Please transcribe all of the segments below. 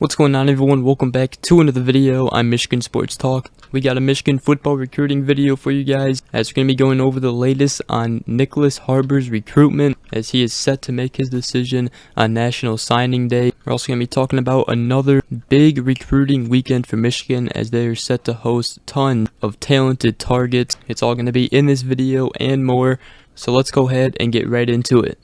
What's going on, everyone? Welcome back to another video on Michigan Sports Talk. We got a Michigan football recruiting video for you guys, as we're going to be going over the latest on Nyckoles Harbor's recruitment, as he is set to make his decision on National Signing Day. We're also going to be talking about another big recruiting weekend for Michigan, as they are set to host tons of talented targets. It's all going to be in this video and more, so let's go ahead and get right into it.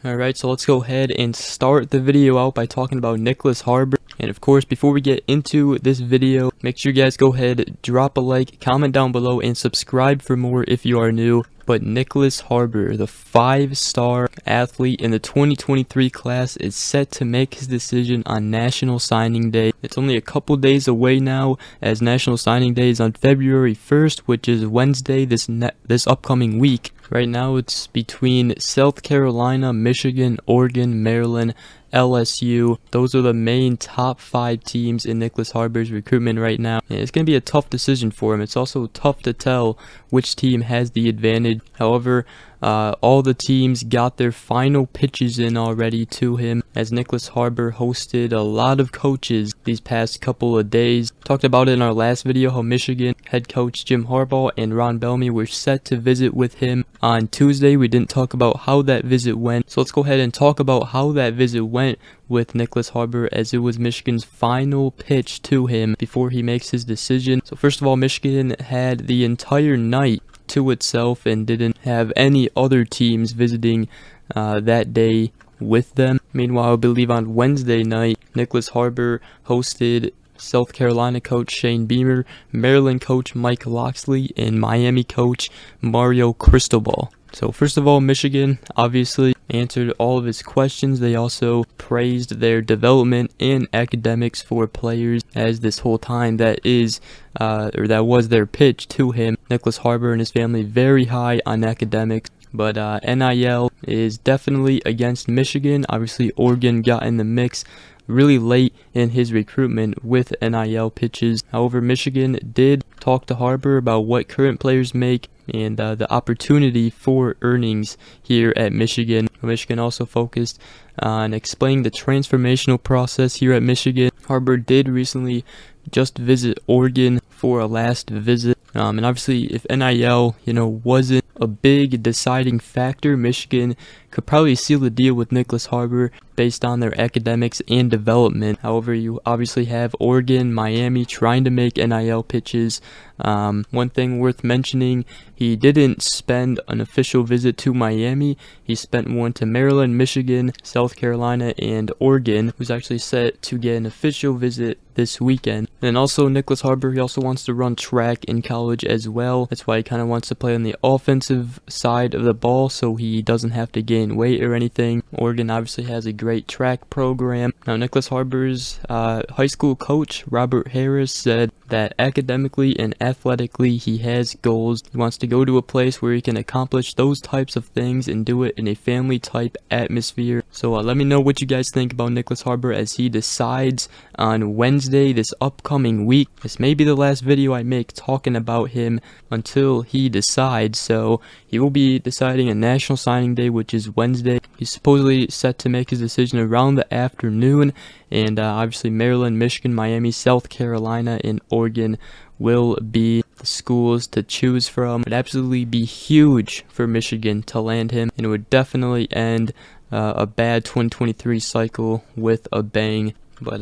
Alright, so let's go ahead and start the video out by talking about Nyckoles Harbor. And of course, before we get into this video, make sure you guys go ahead, drop a like, comment down below, and subscribe for more if you are new. But Nyckoles Harbor, the 5-star athlete in the 2023 class, is set to make his decision on National Signing Day. It's only a couple days away now, as National Signing Day is on February 1st, which is Wednesday this upcoming week. Right now it's between South Carolina, Michigan, Oregon, Maryland, LSU. Those are the main top 5 teams in Nyckoles Harbor's recruitment right now. And it's going to be a tough decision for him. It's also tough to tell which team has the advantage. However, all the teams got their final pitches in already to him, as Nyckoles Harbor hosted a lot of coaches these past couple of days. Talked about it in our last video, how Michigan head coach Jim Harbaugh and Ron Bellamy were set to visit with him on Tuesday. We didn't talk about how that visit went, so let's go ahead and talk about how that visit went with Nyckoles Harbor, as it was Michigan's final pitch to him before he makes his decision. So first of all, Michigan had the entire night to itself and didn't have any other teams visiting that day with them. Meanwhile, I believe on Wednesday night, Nyckoles Harbor hosted South Carolina coach Shane Beamer, Maryland coach Mike Loxley, and Miami coach Mario Cristobal. So first of all, Michigan obviously answered all of his questions. They also praised their development and academics for players, as this whole time that was their pitch to him. Nyckoles Harbor and his family very high on academics, but NIL is definitely against Michigan. Obviously, Oregon got in the mix really late in his recruitment with NIL pitches. However, Michigan did talk to Harbor about what current players make and the opportunity for earnings here at Michigan. Michigan also focused on explaining the transformational process here at Michigan. Harbor did recently just visit Oregon for a last visit. And obviously, if NIL, wasn't a big deciding factor, Michigan could probably seal the deal with Nyckoles Harbor based on their academics and development. However, you obviously have Oregon, Miami trying to make NIL pitches. One thing worth mentioning, he didn't spend an official visit to Miami. He spent one to Maryland, Michigan, South Carolina, and Oregon, who's actually set to get an official visit this weekend. And also Nyckoles Harbor, he also wants to run track in college as well. That's why he kind of wants to play on the offensive side of the ball, so he doesn't have to gain weight or anything. Oregon obviously has a great track program. Now, Nyckoles Harbor's high school coach Robert Harris said that academically and athletically he has goals. He wants to go to a place where he can accomplish those types of things and do it in a family type atmosphere. So let me know what you guys think about Nyckoles Harbor as he decides on Wednesday this upcoming week. This may be the last video I make talking about him until he decides. So he will be deciding on National Signing Day, which is Wednesday. He's supposedly set to make his decision around the afternoon, and obviously Maryland, Michigan, Miami, South Carolina, and Oregon will be the schools to choose from. It would absolutely be huge for Michigan to land him, and it would definitely end a bad 2023 cycle with a bang. But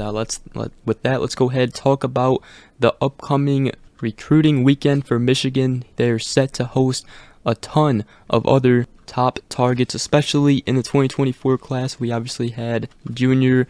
with that, let's go ahead and talk about the upcoming recruiting weekend for Michigan. They're set to host a ton of other top targets, especially in the 2024 class. We obviously had Junior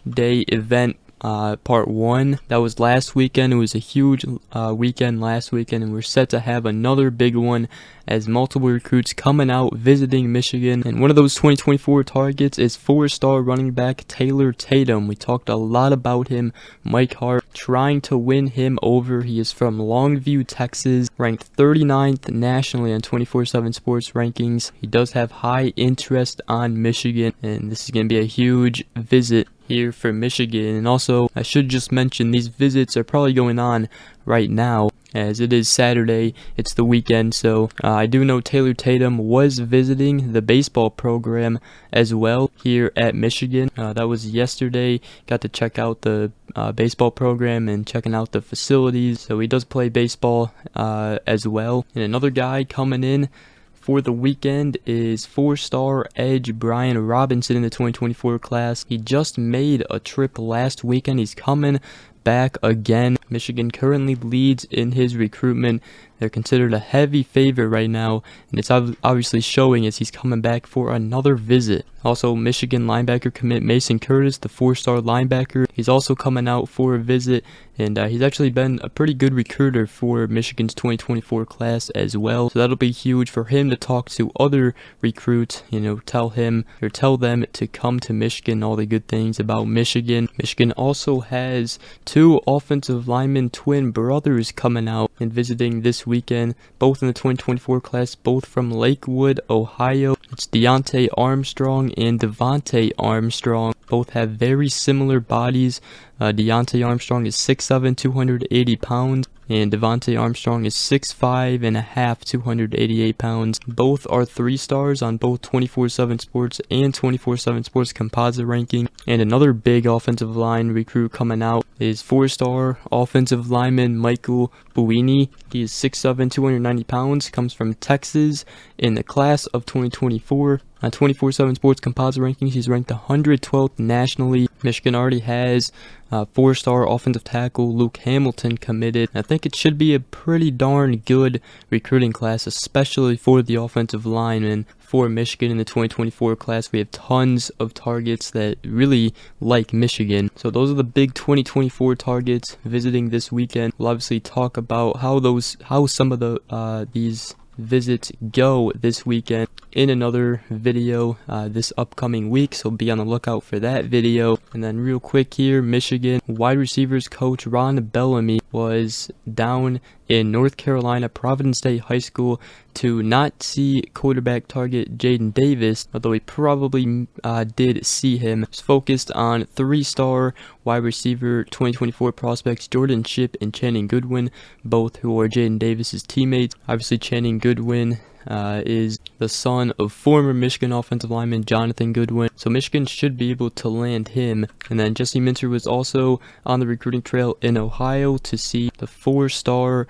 Day event part 1 that was last weekend. It was a huge weekend last weekend, and we're set to have another big one as multiple recruits coming out visiting Michigan. And one of those 2024 targets is 4-star running back Taylor Tatum. We talked a lot about him. Mike Hart trying to win him over. He is from Longview, Texas, ranked 39th nationally on 24/7 Sports rankings. He does have high interest on Michigan, and this is going to be a huge visit here for Michigan. And also, I should just mention, these visits are probably going on right now, as it is Saturday. It's the weekend, so I do know Taylor Tatum was visiting the baseball program as well here at Michigan. That was yesterday. Got to check out the baseball program and checking out the facilities. So he does play baseball as well. And another guy coming in for the weekend is 4-star edge Brian Robinson in the 2024 class. He just made a trip last weekend. He's coming back again. Michigan currently leads in his recruitment. They're considered a heavy favorite right now, and it's obviously showing as he's coming back for another visit. Also, Michigan linebacker commit Mason Curtis, the 4-star linebacker, he's also coming out for a visit, and he's actually been a pretty good recruiter for Michigan's 2024 class as well. So that'll be huge for him to talk to other recruits, tell them to come to Michigan, all the good things about Michigan. Michigan also has 2 offensive lineman twin brothers coming out and visiting this weekend, both in the 2024 class, both from Lakewood, Ohio. It's Deontay Armstrong and Devontae Armstrong. Both have very similar bodies. Deontay Armstrong is 6'7", 280 pounds, and Devontae Armstrong is 6'5" and a half, 288 pounds. Both are 3-stars on both 24/7 Sports and 24/7 Sports composite ranking. And another big offensive line recruit coming out is 4-star offensive lineman Michael Buini. He is 6'7", 290 pounds, comes from Texas in the class of 2024. On 24/7 Sports composite rankings, he's ranked 112th nationally. Michigan already has 4-star offensive tackle Luke Hamilton committed. I think it should be a pretty darn good recruiting class, especially for the offensive line. And for Michigan in the 2024 class, we have tons of targets that really like Michigan. So those are the big 2024 targets visiting this weekend. We'll obviously talk about how some of these visits go this weekend in another video this upcoming week, so be on the lookout for that video. And then real quick here, Michigan wide receivers coach Ron Bellamy was down in North Carolina, Providence State High School, to not see quarterback target Jaden Davis, although he probably did see him. He's focused on 3-star wide receiver 2024 prospects Jordan Shipp and Channing Goodwin, both who are Jaden Davis's teammates. Obviously, Channing Goodwin is the son of former Michigan offensive lineman Jonathan Goodwin, so Michigan should be able to land him. And then Jesse Minter was also on the recruiting trail in Ohio to see the 4-star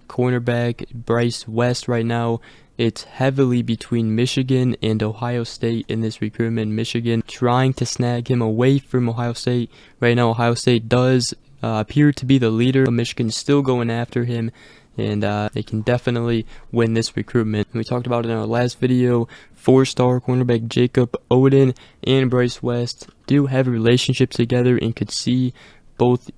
cornerback Bryce West. Right now, it's heavily between Michigan and Ohio State in this recruitment. Michigan trying to snag him away from Ohio State. Right now, Ohio State does appear to be the leader. Michigan's still going after him, and they can definitely win this recruitment. And we talked about it in our last video. 4-star cornerback Jacob Oden and Bryce West do have a relationship together and could see both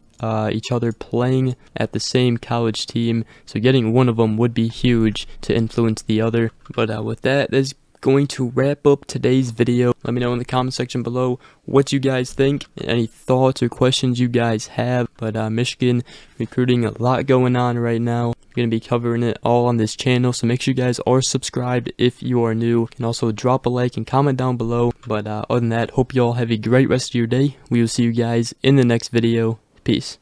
each other playing at the same college team, so getting one of them would be huge to influence the other. But with that, that's going to wrap up today's video. Let me know in the comment section below what you guys think, any thoughts or questions you guys have. But Michigan recruiting, a lot going on right now. I'm going to be covering it all on this channel, so make sure you guys are subscribed if you are new, and also drop a like and comment down below. But other than that, hope you all have a great rest of your day. We will see you guys in the next video. Peace.